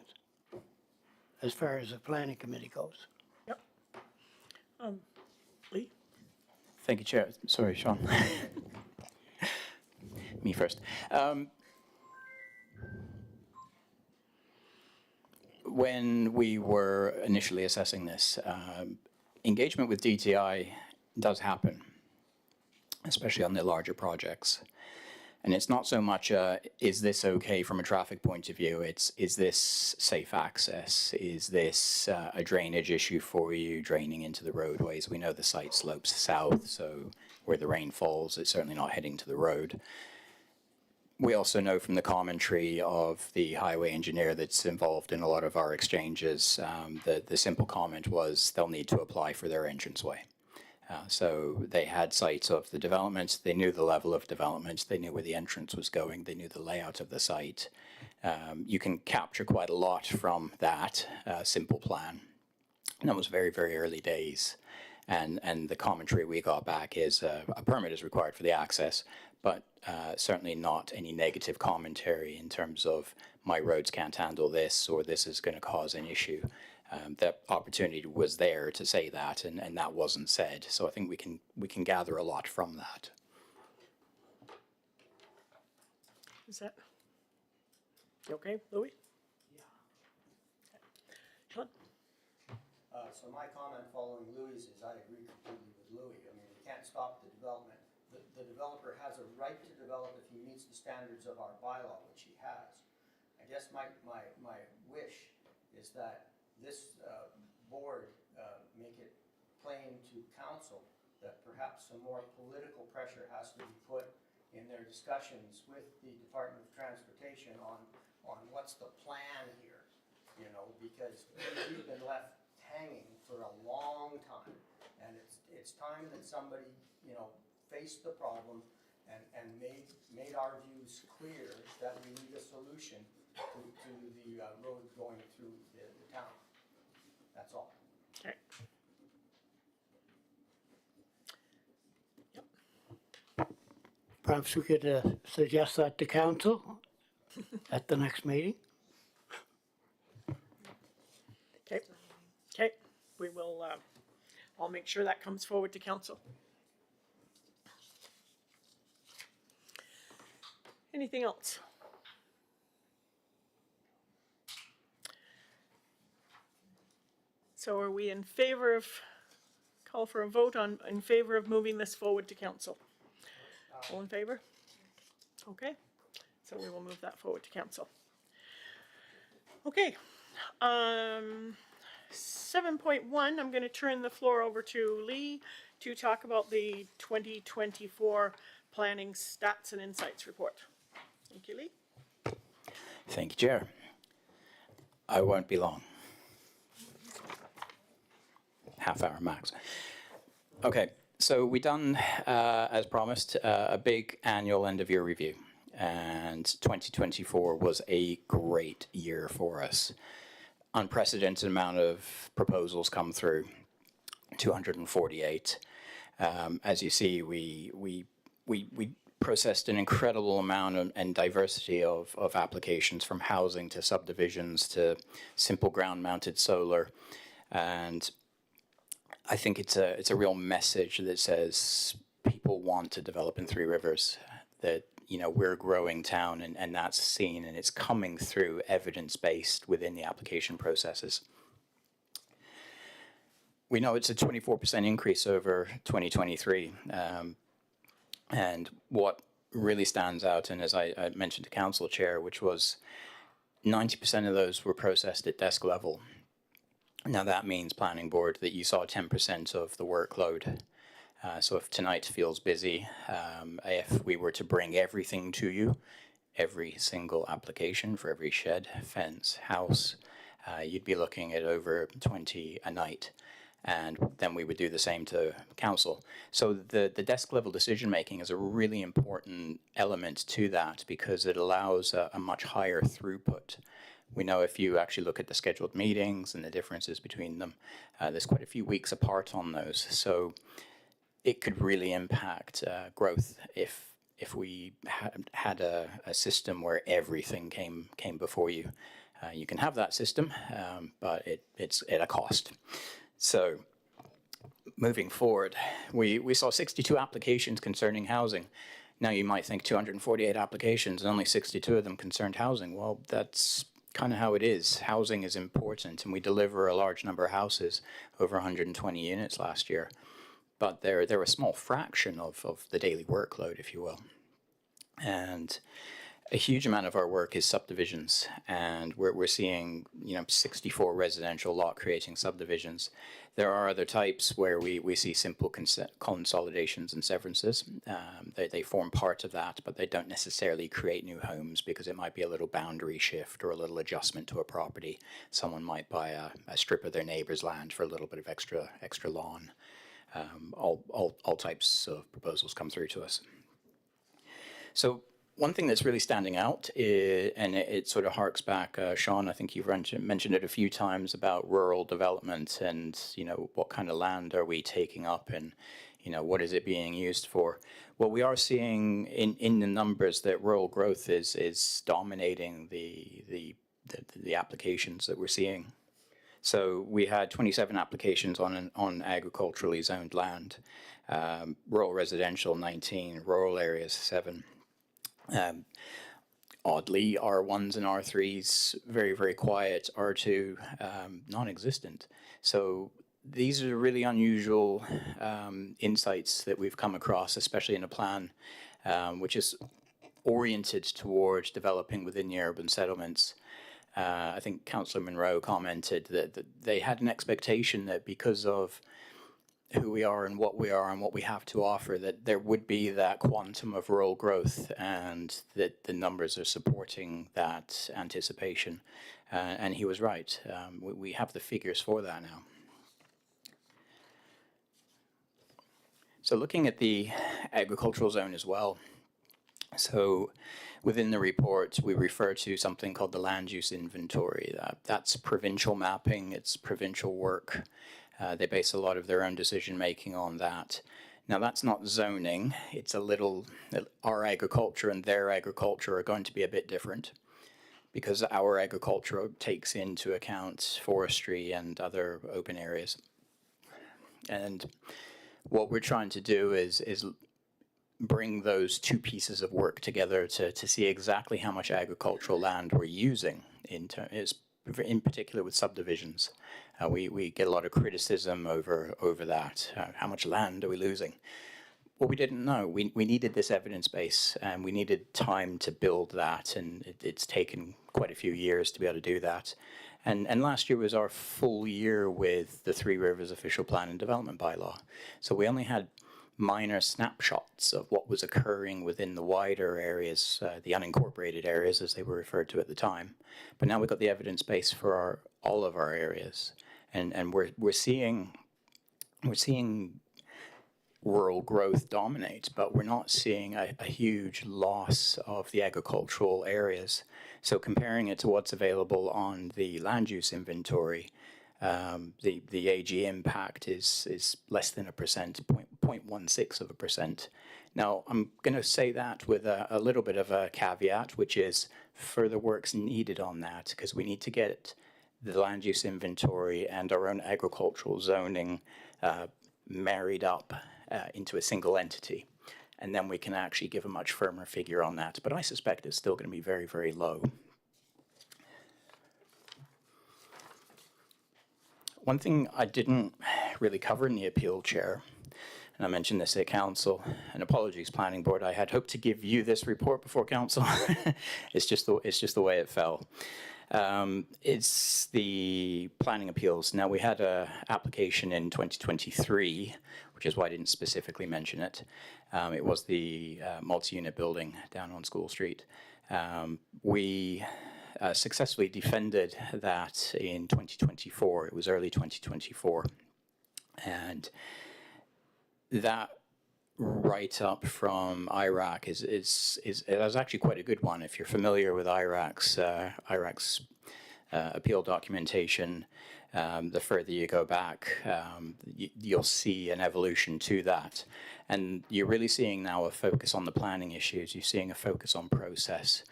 S10: as far as the planning committee goes.
S1: Yep. Lee?
S7: Thank you, Chair. Sorry, Sean. Me first. When we were initially assessing this, engagement with DTI does happen, especially on the larger projects. And it's not so much, is this okay from a traffic point of view? It's, is this safe access? Is this a drainage issue for you, draining into the roadways? We know the site slopes south, so where the rain falls, it's certainly not heading to the road. We also know from the commentary of the highway engineer that's involved in a lot of our exchanges, that the simple comment was they'll need to apply for their entranceway. So they had sights of the development, they knew the level of development, they knew where the entrance was going, they knew the layout of the site. You can capture quite a lot from that simple plan. And that was very, very early days. And the commentary we got back is a permit is required for the access, but certainly not any negative commentary in terms of my roads can't handle this, or this is going to cause an issue. The opportunity was there to say that, and that wasn't said. So I think we can gather a lot from that.
S1: Is that you okay, Louis? Yeah. Sean?
S5: So my comment following Louis is I agree completely with Louis. I mean, we can't stop the development. The developer has a right to develop if he meets the standards of our bylaw, which he has. I guess my wish is that this board make it plain to council that perhaps some more political pressure has to be put in their discussions with the Department of Transportation on what's the plan here, you know, because we've been left hanging for a long time, and it's time that somebody, you know, faced the problem and made our views clear that we need a solution to the road going through the town. That's all.
S1: Okay.
S10: Perhaps we could suggest that to council at the next meeting.
S1: Okay, okay, we will, I'll make sure that comes forward to council. Anything else? So are we in favor of, call for a vote on, in favor of moving this forward to council? All in favor? Okay, so we will move that forward to council. Okay, 7.1, I'm gonna turn the floor over to Lee to talk about the 2024 Planning Stats and Insights Report. Thank you, Lee.
S7: Thank you, Chair. I won't be long. Half hour max. Okay, so we done, as promised, a big annual end of year review. And 2024 was a great year for us. Unprecedented amount of proposals come through, 248. As you see, we processed an incredible amount and diversity of applications, from housing to subdivisions to simple ground-mounted solar. And I think it's a real message that says people want to develop in Three Rivers, that, you know, we're a growing town, and that's seen, and it's coming through evidence-based within the application processes. We know it's a 24% increase over 2023. And what really stands out, and as I mentioned to Council Chair, which was 90% of those were processed at desk level. Now that means Planning Board that you saw 10% of the workload. So if tonight feels busy, if we were to bring everything to you, every single application for every shed, fence, house, you'd be looking at over 20 a night. And then we would do the same to council. So the desk level decision making is a really important element to that, because it allows a much higher throughput. We know if you actually look at the scheduled meetings and the differences between them, there's quite a few weeks apart on those. So it could really impact growth if we had a system where everything came before you. You can have that system, but it's at a cost. So moving forward, we saw 62 applications concerning housing. Now you might think 248 applications and only 62 of them concerned housing. Well, that's kind of how it is. Housing is important, and we deliver a large number of houses, over 120 units last year. But they're a small fraction of the daily workload, if you will. And a huge amount of our work is subdivisions, and we're seeing, 64 residential lot creating subdivisions. There are other types where we see simple consolidations and severances. They form part of that, but they don't necessarily create new homes, because it might be a little boundary shift or a little adjustment to a property. Someone might buy a strip of their neighbor's land for a little bit of extra lawn. All types of proposals come through to us. So one thing that's really standing out is, and it sort of harks back, Sean, I think you've mentioned it a few times about rural development and, what kind of land are we taking up, and, what is it being used for? Well, we are seeing in the numbers that rural growth is dominating the applications that we're seeing. So we had 27 applications on agriculturally zoned land, rural residential 19, rural areas 7. Oddly, R1s and R3s very, very quiet, R2 non-existent. So these are really unusual insights that we've come across, especially in a plan which is oriented towards developing within the urban settlements. I think Councillor Monroe commented that they had an expectation that because of who we are and what we have to offer, that there would be that quantum of rural growth, and that the numbers are supporting that anticipation. And he was right. We have the figures for that now. So looking at the agricultural zone as well, So within the report, we refer to something called the land use inventory. That's provincial mapping, it's provincial work. They base a lot of their own decision making on that. Now that's not zoning, it's a little, our agriculture and their agriculture are going to be a bit different because our agriculture takes into account forestry and other open areas. And what we're trying to do is bring those two pieces of work together to see exactly how much agricultural land we're using in particular with subdivisions. We get a lot of criticism over that. How much land are we losing? Well, we didn't know. We needed this evidence base, and we needed time to build that, and it's taken quite a few years to be able to do that. And last year was our full year with the Three Rivers Official Plan and Development Bylaw. So we only had minor snapshots of what was occurring within the wider areas, the unincorporated areas as they were referred to at the time. But now we've got the evidence base for all of our areas, and we're seeing rural growth dominate, but we're not seeing a huge loss of the agricultural areas. So comparing it to what's available on the land use inventory, the AG impact is less than 1%, 0.16%. Now, I'm going to say that with a little bit of a caveat, which is further work's needed on that, because we need to get the land use inventory and our own agricultural zoning married up into a single entity. And then we can actually give a much firmer figure on that. But I suspect it's still going to be very, very low. One thing I didn't really cover in the appeal, Chair, and I mentioned this at Council, and apologies, Planning Board, I had hoped to give you this report before Council. It's just the way it fell. It's the planning appeals. Now, we had an application in 2023, which is why I didn't specifically mention it. It was the multi-unit building down on School Street. We successfully defended that in 2024. It was early 2024. And that write-up from IRAC is actually quite a good one. If you're familiar with IRAC's appeal documentation, the further you go back, you'll see an evolution to that. And you're really seeing now a focus on the planning issues. You're seeing a focus on process.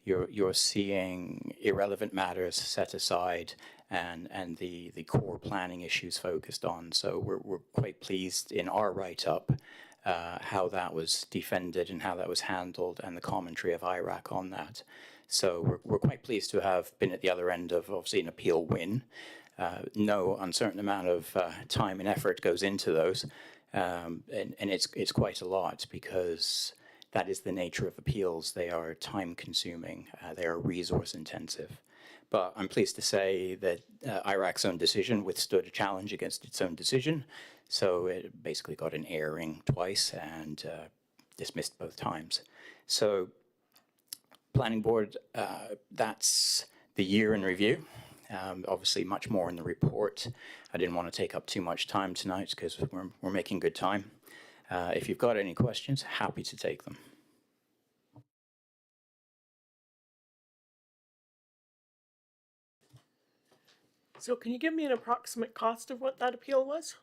S7: You're seeing irrelevant matters set aside and the core planning issues focused on. So we're quite pleased in our write-up how that was defended and how that was handled and the commentary of IRAC on that. So we're quite pleased to have been at the other end of obviously an appeal win. No uncertain amount of time and effort goes into those, and it's quite a lot because that is the nature of appeals. They are time consuming, they are resource intensive. But I'm pleased to say that IRAC's own decision withstood a challenge against its own decision. So it basically got an airing twice and dismissed both times. So Planning Board, that's the year in review. Obviously much more in the report. I didn't want to take up too much time tonight because we're making good time. If you've got any questions, happy to take them.
S1: So can you give me an approximate cost of what that appeal was?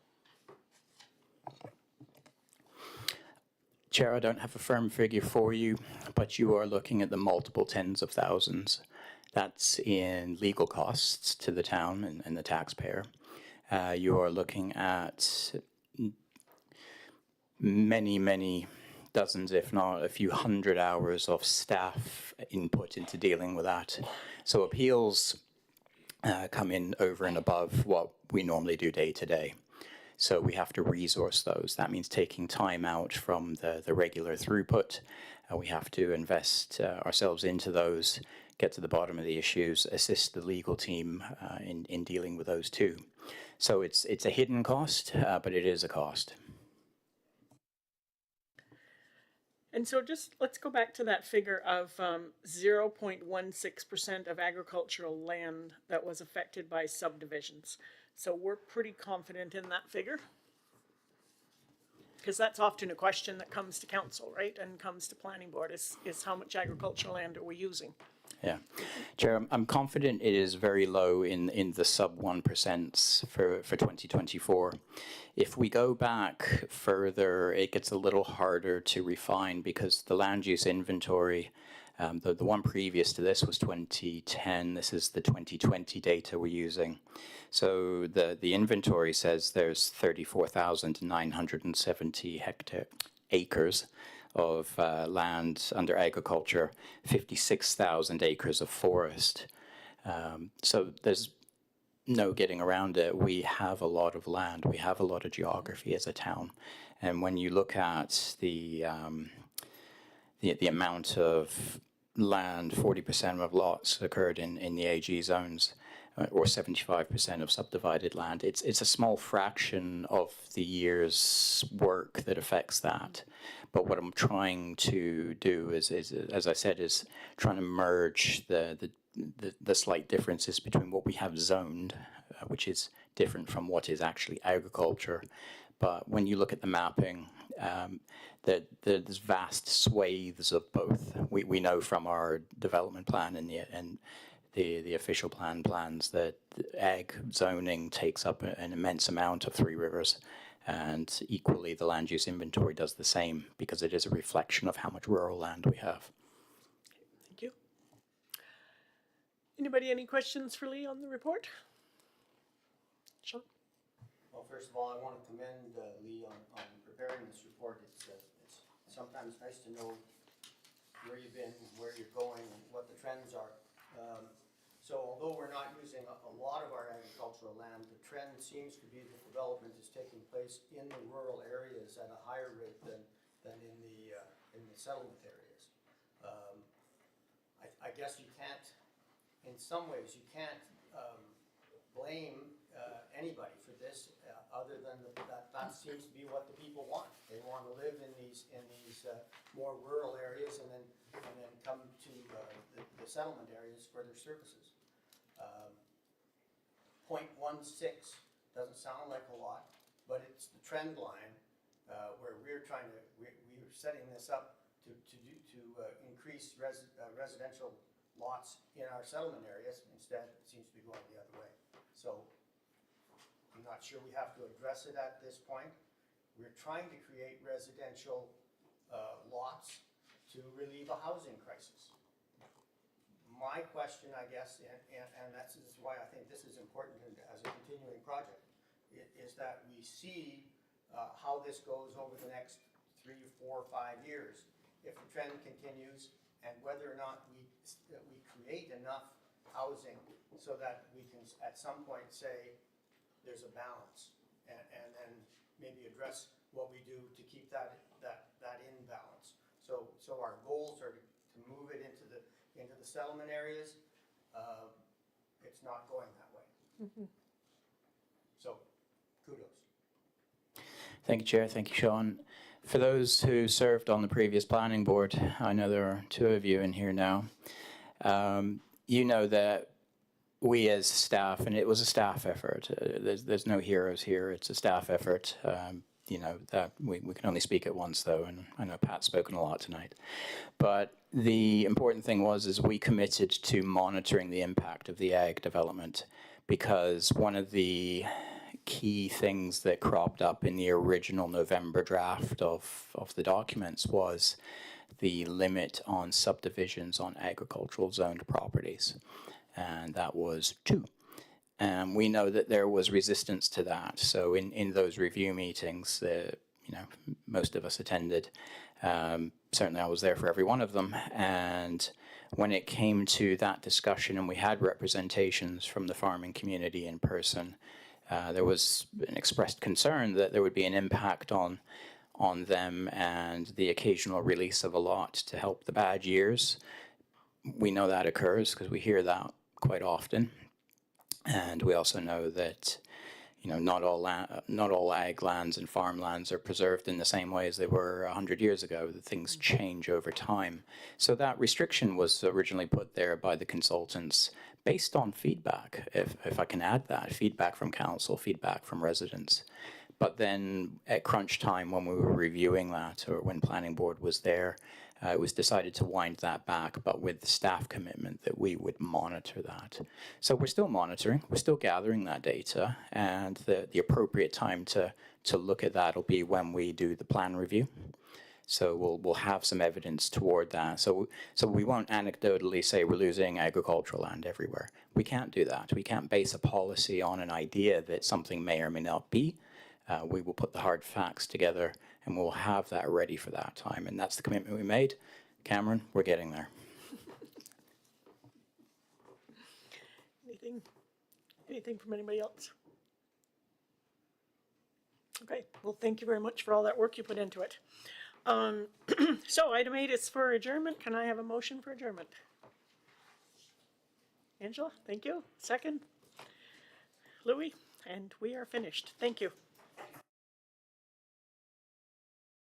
S7: Chair, I don't have a firm figure for you, but you are looking at the multiple tens of thousands. That's in legal costs to the town and the taxpayer. You are looking at many dozens, if not a few hundred hours of staff input into dealing with that. So appeals come in over and above what we normally do day to day. So we have to resource those. That means taking time out from the regular throughput. We have to invest ourselves into those, get to the bottom of the issues, assist the legal team in dealing with those too. So it's a hidden cost, but it is a cost.
S1: And so just let's go back to that figure of 0.16% of agricultural land that was affected by subdivisions. So we're pretty confident in that figure. Because that's often a question that comes to council, right, and comes to planning board, is how much agricultural land are we using?
S7: Yeah. Chair, I'm confident it is very low in the sub 1% for 2024. If we go back further, it gets a little harder to refine because the land use inventory, the one previous to this was 2010. This is the 2020 data we're using. So the inventory says there's 34,970 acres of land under agriculture, 56,000 acres of forest. So there's no getting around it. We have a lot of land. We have a lot of geography as a town. And when you look at the amount of land, 40% of lots occurred in the AG zones, or 75% of subdivided land. It's a small fraction of the year's work that affects that. But what I'm trying to do is as I said, is trying to merge the slight differences between what we have zoned, which is different from what is actually agriculture. But when you look at the mapping, there's vast swathes of both. We know from our development plan and the official plans that ag zoning takes up an immense amount of Three Rivers, and equally the land use inventory does the same because it is a reflection of how much rural land we have.
S1: Thank you. Anybody, any questions for Lee on the report? Sean?
S5: Well, first of all, I want to commend Lee on preparing this report. It's sometimes nice to know where you've been, where you're going, and what the trends are. So although we're not using a lot of our agricultural land, the trend seems to be that development is taking place in the rural areas at a higher rate than in the settlement areas. I guess you can't, in some ways, you can't blame anybody for this other than that seems to be what the people want. They want to live in these more rural areas and then come to the settlement areas for their services. 0.16 doesn't sound like a lot, but it's the trend line where we're setting this up to increase residential lots in our settlement areas. Instead, it seems to be going the other way. So I'm not sure we have to address it at this point. We're trying to create residential lots to relieve a housing crisis. My question, I guess, and that's why I think this is important as a continuing project, is that we see how this goes over the next 3, 4, 5 years. If the trend continues, and whether or not we create enough housing so that we can at some point say there's a balance, and then maybe address what we do to keep that in balance. So our goals are to move it into the settlement areas. It's not going that way. Mm-hmm. So kudos.
S7: Thank you, Chair. Thank you, Sean. For those who served on the previous planning board, I know there are 2 of you in here now. You know that we as staff, and it was a staff effort. There's no heroes here. It's a staff effort. You know that we can only speak at once, though, and I know Pat's spoken a lot tonight. But the important thing is we committed to monitoring the impact of the ag development, because one of the key things that cropped up in the original November draft of the documents was the limit on subdivisions on agricultural zoned properties, and that was 2. And we know that there was resistance to that. So in those review meetings, most of us attended. Certainly I was there for every one of them. And when it came to that discussion, and we had representations from the farming community in person, there was an expressed concern that there would be an impact on them and the occasional release of a lot to help the bad years. We know that occurs because we hear that quite often. And we also know that, not all ag lands and farmlands are preserved in the same way as they were 100 years ago. That things change over time. So that restriction was originally put there by the consultants based on feedback, if I can add that, feedback from council, feedback from residents. But then at crunch time, when we were reviewing that, or when planning board was there, it was decided to wind that back, but with the staff commitment that we would monitor that. So we're still monitoring, we're still gathering that data, and the appropriate time to look at that will be when we do the plan review. So we'll have some evidence toward that. So we won't anecdotally say we're losing agricultural land everywhere. We can't do that. We can't base a policy on an idea that something may or may not be. We will put the hard facts together and we'll have that ready for that time. And that's the commitment we made. Cameron, we're getting there.
S1: Anything from anybody else? Okay, well, thank you very much for all that work you put into it. So item 8 is for adjournment. Can I have a motion for adjournment? Angela, thank you. Second? Louis, and we are finished. Thank you.